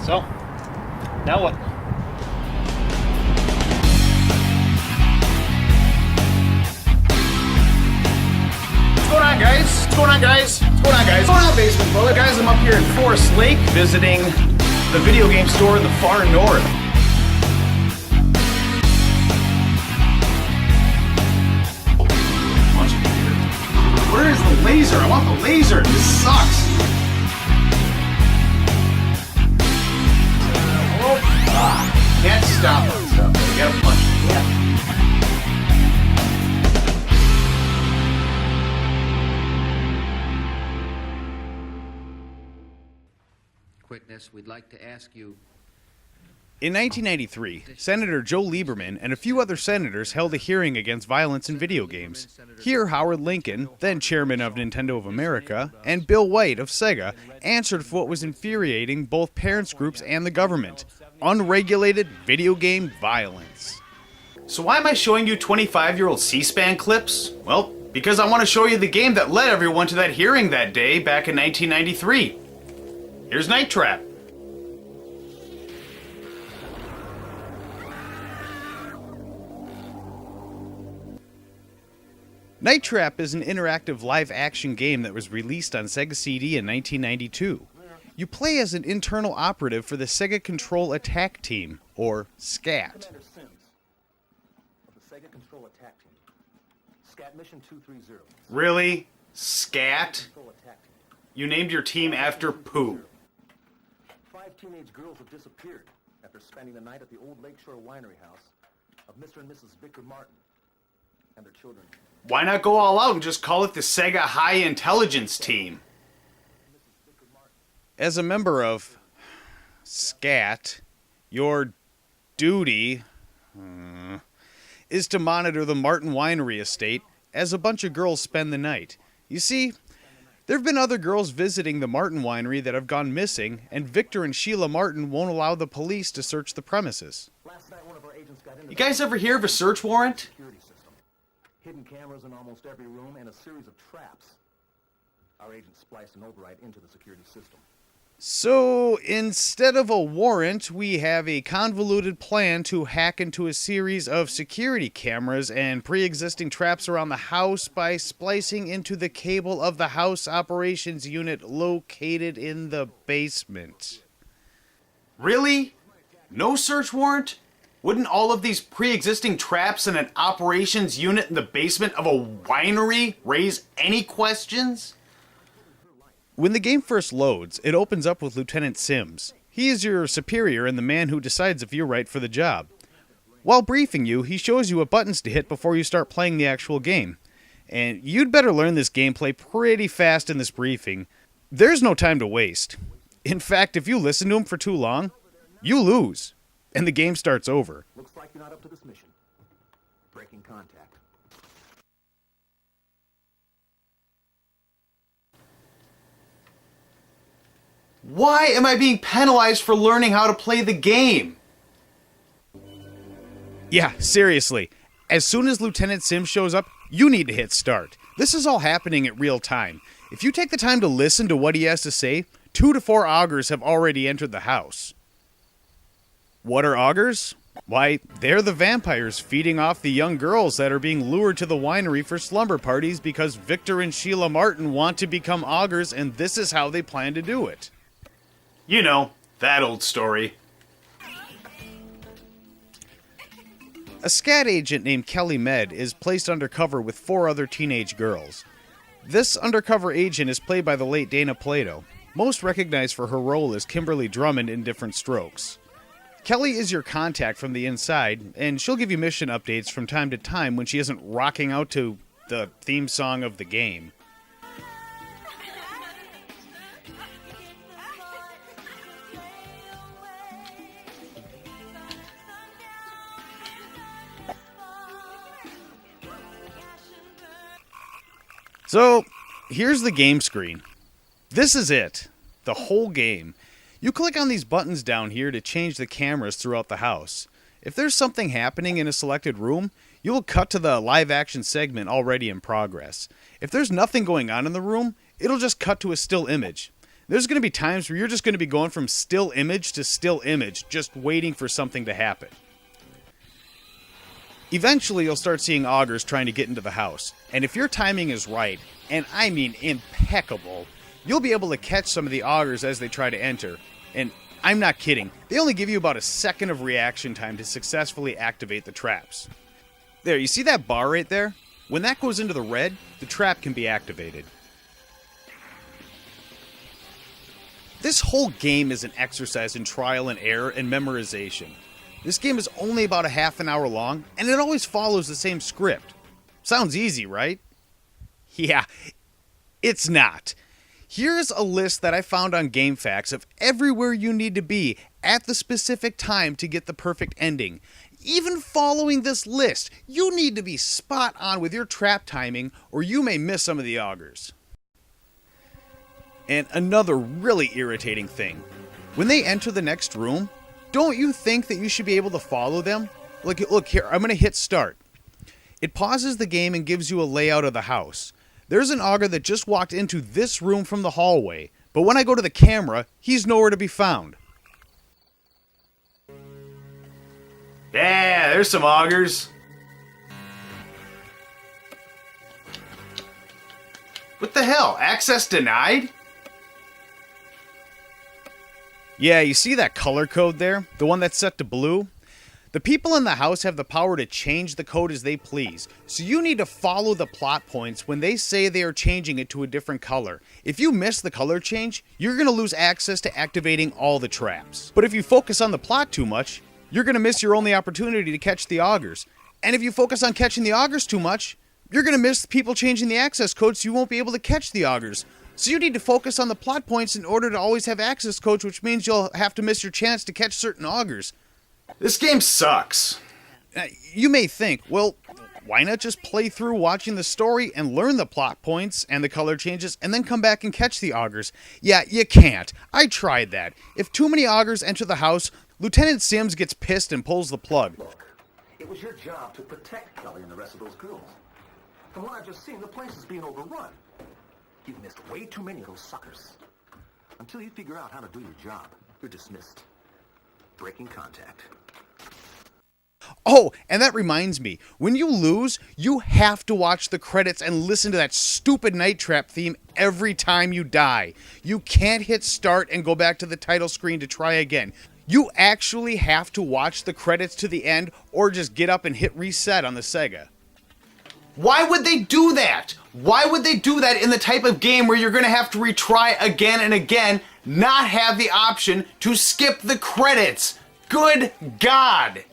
So, now what? What's going on, guys? What's going on, guys? What's going on, guys? What's going on, Basement Brother? Guys, I'm up here in Forest Lake visiting the video game store in the far north. Where is the laser? I want the laser. This sucks. Can't stop on stuff. You gotta punch it. Yeah. Quickness, we'd like to ask you. In 1993, Senator Joe Lieberman and a few other senators held a hearing against violence in video games. Here, Howard Lincoln, then chairman of Nintendo of America, and Bill White of Sega answered for what was infuriating both parents groups and the government: unregulated video game violence. So why am I showing you 25-year-old C-SPAN clips? Well, because I want to show you the game that led everyone to that hearing that day back in 1993. Here's Night Trap. Night Trap is an interactive live-action game that was released on Sega CD in 1992. You play as an internal operative for the Sega Control Attack Team, or SCAT. Really? SCAT? You named your team after poo. 5 teenage girls have disappeared after spending the night at the old Lakeshore Winery house of Mr. and Mrs. Victor Martin and their children. Why not go all out and just call it the Sega High Intelligence Team? As a member of SCAT, your duty is to monitor the Martin Winery estate as a bunch of girls spend the night. You see, there have been other girls visiting the Martin Winery that have gone missing, and Victor and Sheila Martin won't allow the police to search the premises. You guys ever hear of a search warrant? Hidden cameras in almost every room and a series of traps. Our agents spliced an override into the security system. So, instead of a warrant, we have a convoluted plan to hack into a series of security cameras and pre-existing traps around the house by splicing into the cable of the house operations unit located in the basement. Really? No search warrant? Wouldn't all of these pre-existing traps in an operations unit in the basement of a winery raise any questions? When the game first loads, it opens up with Lieutenant Sims. He is your superior and the man who decides if you're right for the job. While briefing you, he shows you what buttons to hit before you start playing the actual game. And you'd better learn this gameplay pretty fast in this briefing. There's no time to waste. In fact, if you listen to him for too long, you lose. And the game starts over. Looks like you're not up to this mission. Breaking contact. Why am I being penalized for learning how to play the game? Yeah, seriously. As soon as Lieutenant Sims shows up, you need to hit start. This is all happening at real time. If you take the time to listen to what he has to say, 2 to 4 augurs have already entered the house. What are augurs? Why, they're the vampires feeding off the young girls that are being lured to the winery for slumber parties because Victor and Sheila Martin want to become augurs, and this is how they plan to do it. You know, that old story. A SCAT agent named Kelly Med is placed undercover with 4 other teenage girls. This undercover agent is played by the late Dana Plato, most recognized for her role as Kimberly Drummond in Different Strokes. Kelly is your contact from the inside, and she'll give you mission updates from time to time when she isn't rocking out to the theme song of the game. So, here's the game screen. This is it. The whole game. You click on these buttons down here to change the cameras throughout the house. If there's something happening in a selected room, you will cut to the live action segment already in progress. If there's nothing going on in the room, it'll just cut to a still image. There's going to be times where you're just going to be going from still image to still image, just waiting for something to happen. Eventually, you'll start seeing augurs trying to get into the house, and if your timing is right, and I mean impeccable, you'll be able to catch some of the augurs as they try to enter. And I'm not kidding, they only give you about a second of reaction time to successfully activate the traps. There, you see that bar right there? When that goes into the red, the trap can be activated. This whole game is an exercise in trial and error and memorization. This game is only about a half an hour long, and it always follows the same script. Sounds easy, right? Yeah, it's not. Here's a list that I found on GameFAQs of everywhere you need to be at the specific time to get the perfect ending. Even following this list, you need to be spot on with your trap timing, or you may miss some of the augurs. And another really irritating thing, when they enter the next room, don't you think that you should be able to follow them? Look here, I'm going to hit start. It pauses the game and gives you a layout of the house. There's an augur that just walked into this room from the hallway, but when I go to the camera, he's nowhere to be found. Yeah, there's some augurs. What the hell? Access denied? Yeah, you see that color code there? The one that's set to blue? The people in the house have the power to change the code as they please, so you need to follow the plot points when they say they are changing it to a different color. If you miss the color change, you're going to lose access to activating all the traps. But if you focus on the plot too much, you're going to miss your only opportunity to catch the augurs. And if you focus on catching the augurs too much, you're going to miss people changing the access code, so you won't be able to catch the augurs. So you need to focus on the plot points in order to always have access codes, which means you'll have to miss your chance to catch certain augurs. This game sucks. You may think, well, why not just play through watching the story and learn the plot points and the color changes and then come back and catch the augurs? Yeah, you can't. I tried that. If too many augurs enter the house, Lieutenant Sims gets pissed and pulls the plug. Look, it was your job to protect Kelly and the rest of those girls. From what I've just seen, the place is being overrun. You've missed way too many of those suckers. Until you figure out how to do your job, you're dismissed. Breaking contact. Oh, and that reminds me, when you lose, you have to watch the credits and listen to that stupid Night Trap theme every time you die. You can't hit start and go back to the title screen to try again. You actually have to watch the credits to the end or just get up and hit reset on the Sega. Why would they do that? Why would they do that in the type of game where you're going to have to retry again and again, not have the option to skip the credits? Good God!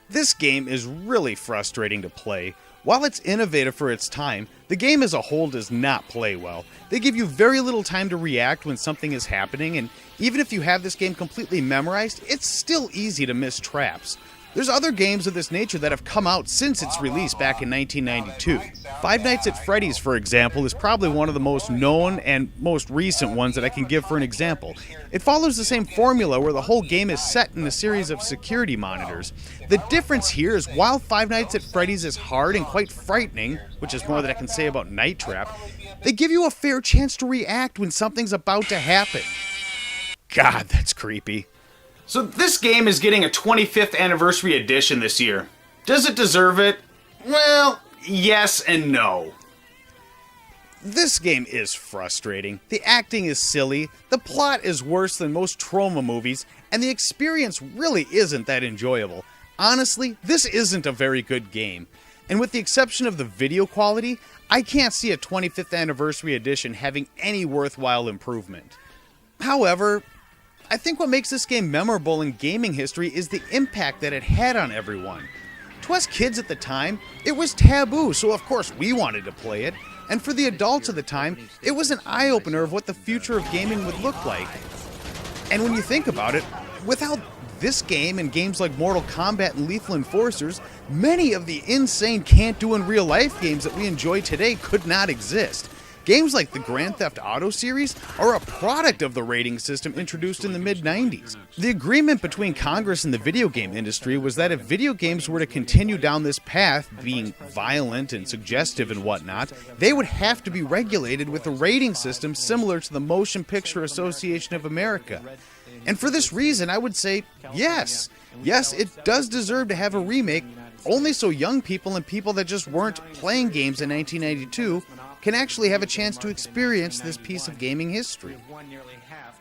This game is really frustrating to play. While it's innovative for its time, the game as a whole does not play well. They give you very little time to react when something is happening, and even if you have this game completely memorized, it's still easy to miss traps. There's other games of this nature that have come out since its release back in 1992. Five Nights at Freddy's, for example, is probably one of the most known and most recent ones that I can give for an example. It follows the same formula where the whole game is set in a series of security monitors. The difference here is while Five Nights at Freddy's is hard and quite frightening, which is more than I can say about Night Trap, they give you a fair chance to react when something's about to happen. God, that's creepy. So this game is getting a 25th anniversary edition this year. Does it deserve it? Well, yes and no. This game is frustrating. The acting is silly, the plot is worse than most trauma movies, and the experience really isn't that enjoyable. Honestly, this isn't a very good game. And with the exception of the video quality, I can't see a 25th anniversary edition having any worthwhile improvement. However, I think what makes this game memorable in gaming history is the impact that it had on everyone. To us kids at the time, it was taboo, so of course we wanted to play it. And for the adults of the time, it was an eye-opener of what the future of gaming would look like. And when you think about it, without this game and games like Mortal Kombat and Lethal Enforcers, many of the insane can't-do in real-life games that we enjoy today could not exist. Games like the Grand Theft Auto series are a product of the rating system introduced in the mid-90s. The agreement between Congress and the video game industry was that if video games were to continue down this path, being violent and suggestive and whatnot, they would have to be regulated with a rating system similar to the Motion Picture Association of America. And for this reason, I would say yes. Yes, it does deserve to have a remake, only so young people and people that just weren't playing games in 1992 can actually have a chance to experience this piece of gaming history. Won nearly half